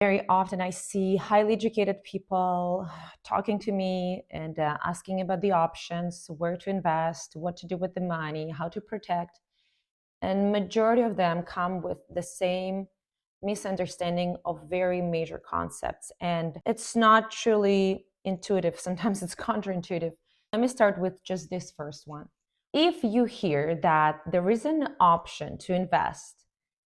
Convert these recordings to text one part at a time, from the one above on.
Very often I see highly educated people talking to me and asking about the options, where to invest, what to do with the money, how to protect. And majority of them come with the same misunderstanding of very major concepts. And it's not truly intuitive. Sometimes it's counterintuitive. Let me start with just this first one. If you hear that there is an option to invest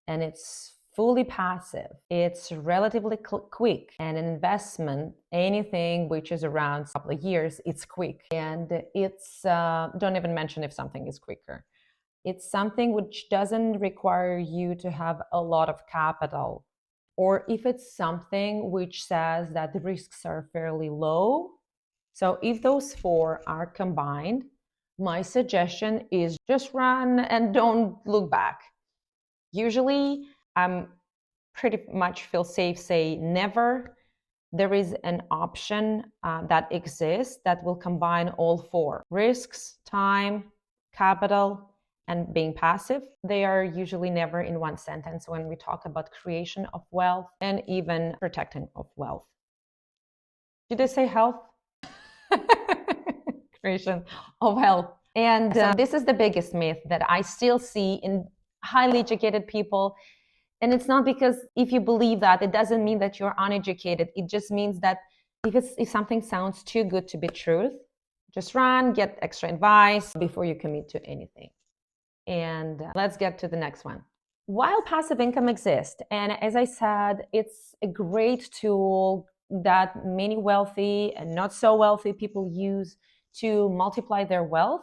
and it's fully passive, it's relatively quick, and an investment, anything which is around a couple of years, it's quick. And it's, don't even mention if something is quicker. It's something which doesn't require you to have a lot of capital. Or if it's something which says that the risks are fairly low. So if those four are combined, my suggestion is just run and don't look back. Usually, I'm pretty much feel safe say never. There is an option that exists that will combine all four: risks, time, capital, and being passive. They are usually never in one sentence when we talk about creation of wealth and even protecting of wealth. Did I say health? Creation of health. And this is the biggest myth that I still see in highly educated people. And it's not because if you believe that, it doesn't mean that you're uneducated. It just means that if something sounds too good to be truth, just run, get extra advice before you commit to anything. And let's get to the next one. While passive income exists, and as I said, it's a great tool that many wealthy and not so wealthy people use to multiply their wealth.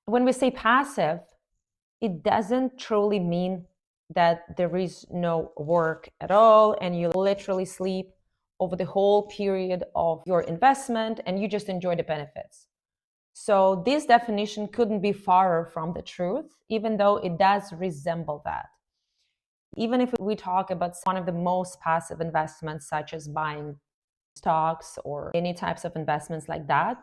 When we say passive, it doesn't truly mean that there is no work at all and you literally sleep over the whole period of your investment and you just enjoy the benefits. So this definition couldn't be far from the truth, even though it does resemble that. Even if we talk about one of the most passive investments, such as buying stocks or any types of investments like that,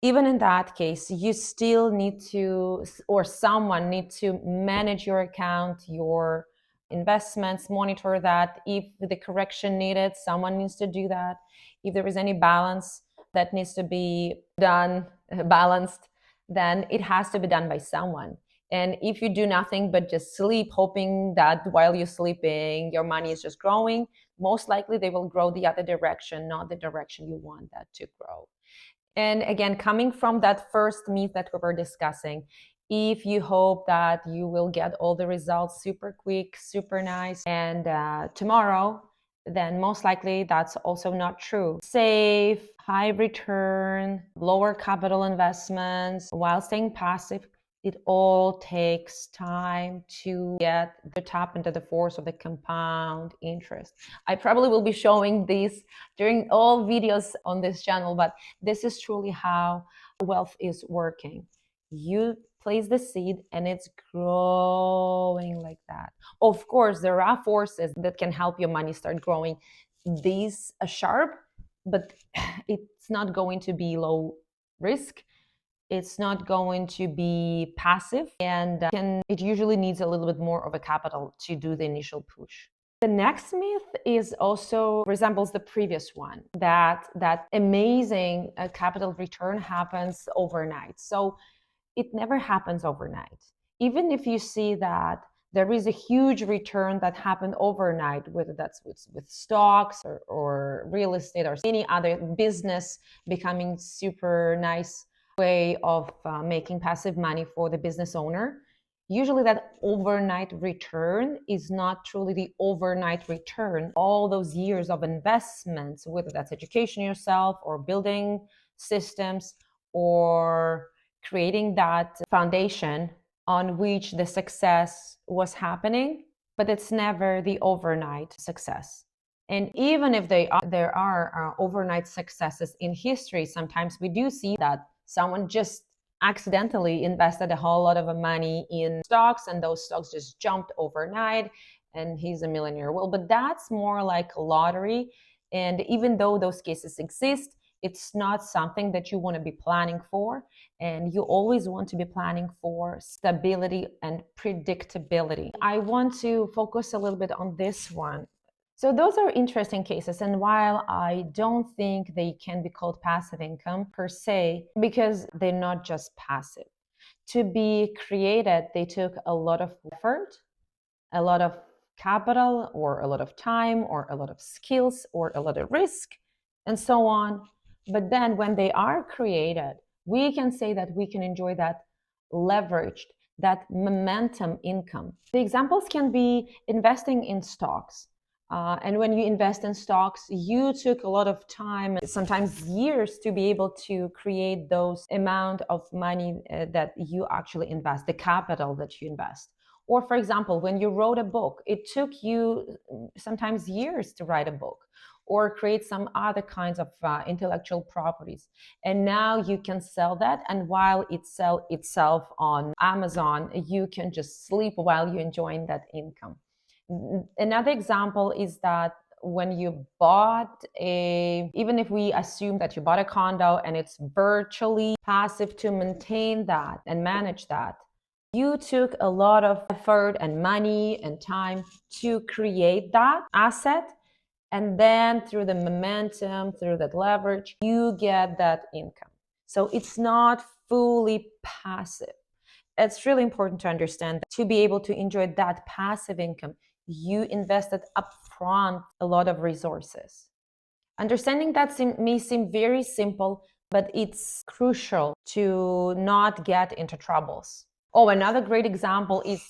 even in that case, you still need to, or someone needs to manage your account, your investments, monitor that. If the correction needed, someone needs to do that. If there is any balance that needs to be done, balanced, then it has to be done by someone. And if you do nothing but just sleep, hoping that while you're sleeping, your money is just growing, most likely they will grow the other direction, not the direction you want that to grow. And again, coming from that first myth that we were discussing, if you hope that you will get all the results super quick, super nice, and tomorrow, then most likely that's also not true. Safe, high return, lower capital investments, while staying passive, it all takes time to get to tap into the force of the compound interest. I probably will be showing this during all videos on this channel, but this is truly how wealth is working. You place the seed and it's growing like that. Of course, there are forces that can help your money start growing. These are sharp, but it's not going to be low risk. It's not going to be passive, and it usually needs a little bit more of a capital to do the initial push. The next myth is also resembles the previous one, that amazing capital return happens overnight. So it never happens overnight. Even if you see that there is a huge return that happened overnight, whether that's with stocks or real estate or any other business becoming super nice way of making passive money for the business owner, usually that overnight return is not truly the overnight return. All those years of investments, whether that's education yourself or building systems or creating that foundation on which the success was happening, but it's never the overnight success. And even if there are overnight successes in history, sometimes we do see that someone just accidentally invested a whole lot of money in stocks and those stocks just jumped overnight and he's a millionaire. Well, but that's more like a lottery. And even though those cases exist, it's not something that you want to be planning for. And you always want to be planning for stability and predictability. I want to focus a little bit on this one. So those are interesting cases. And while I don't think they can be called passive income per se, because they're not just passive. To be created, they took a lot of effort, a lot of capital, or a lot of time, or a lot of skills, or a lot of risk, and so on. But then when they are created, we can say that we can enjoy that leveraged, that momentum income. The examples can be investing in stocks. And when you invest in stocks, you took a lot of time, sometimes years, to be able to create those amount of money that you actually invest, the capital that you invest. Or, for example, when you wrote a book, it took you sometimes years to write a book or create some other kinds of intellectual properties. And now you can sell that. And while it sells itself on Amazon, you can just sleep while you're enjoying that income. Another example is that when you bought even if we assume that you bought a condo and it's virtually passive to maintain that and manage that, you took a lot of effort and money and time to create that asset. And then through the momentum, through that leverage, you get that income. So it's not fully passive. It's really important to understand that to be able to enjoy that passive income, you invested upfront a lot of resources. Understanding that may seem very simple, but it's crucial to not get into troubles. Oh, another great example is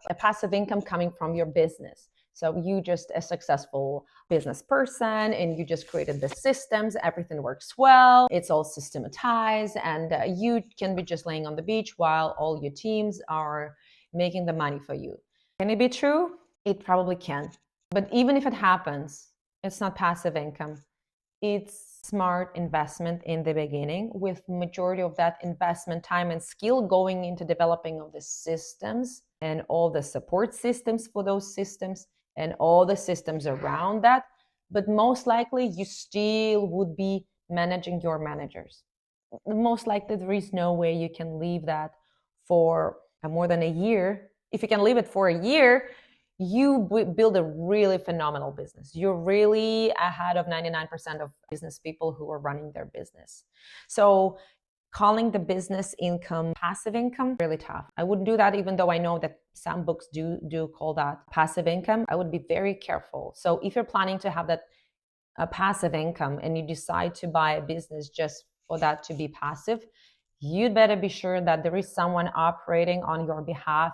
a passive income coming from your business. So you just a successful business person and you just created the systems, everything works well, it's all systematized, and you can be just laying on the beach while all your teams are making the money for you. Can it be true? It probably can. But even if it happens, it's not passive income. It's smart investment in the beginning, with majority of that investment time and skill going into developing of the systems and all the support systems for those systems and all the systems around that. But most likely you still would be managing your managers. Most likely there is no way you can leave that for more than a year. If you can leave it for a year, you build a really phenomenal business. You're really ahead of 99% of business people who are running their business. So calling the business income passive income, really tough. I wouldn't do that, even though I know that some books do call that passive income. I would be very careful. So if you're planning to have that passive income and you decide to buy a business just for that to be passive, you'd better be sure that there is someone operating on your behalf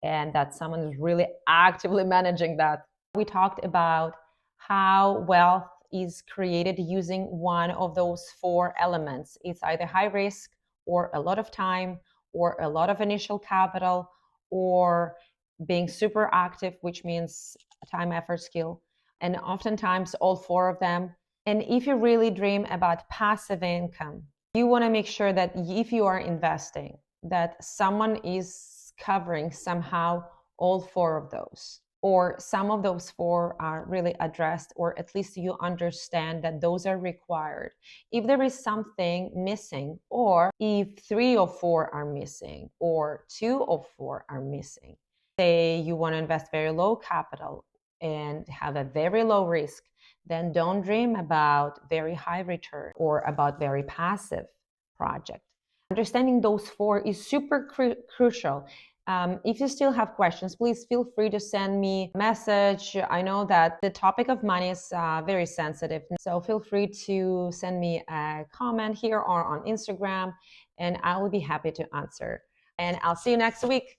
and that someone is really actively managing that. We talked about how wealth is created using one of those four elements. It's either high risk, or a lot of time, or a lot of initial capital, or being super active, which means time, effort, skill. And oftentimes all four of them. And if you really dream about passive income, you want to make sure that if you are investing, that someone is covering somehow all four of those, or some of those four are really addressed, or at least you understand that those are required. If there is something missing, or if 3 or 4 are missing, or 2 or 4 are missing, say you want to invest very low capital and have a very low risk, then don't dream about very high return or about very passive project. Understanding those four is super crucial. If you still have questions, please feel free to send me a message. I know that the topic of money is very sensitive, so feel free to send me a comment here or on Instagram, and I will be happy to answer. And I'll see you next week.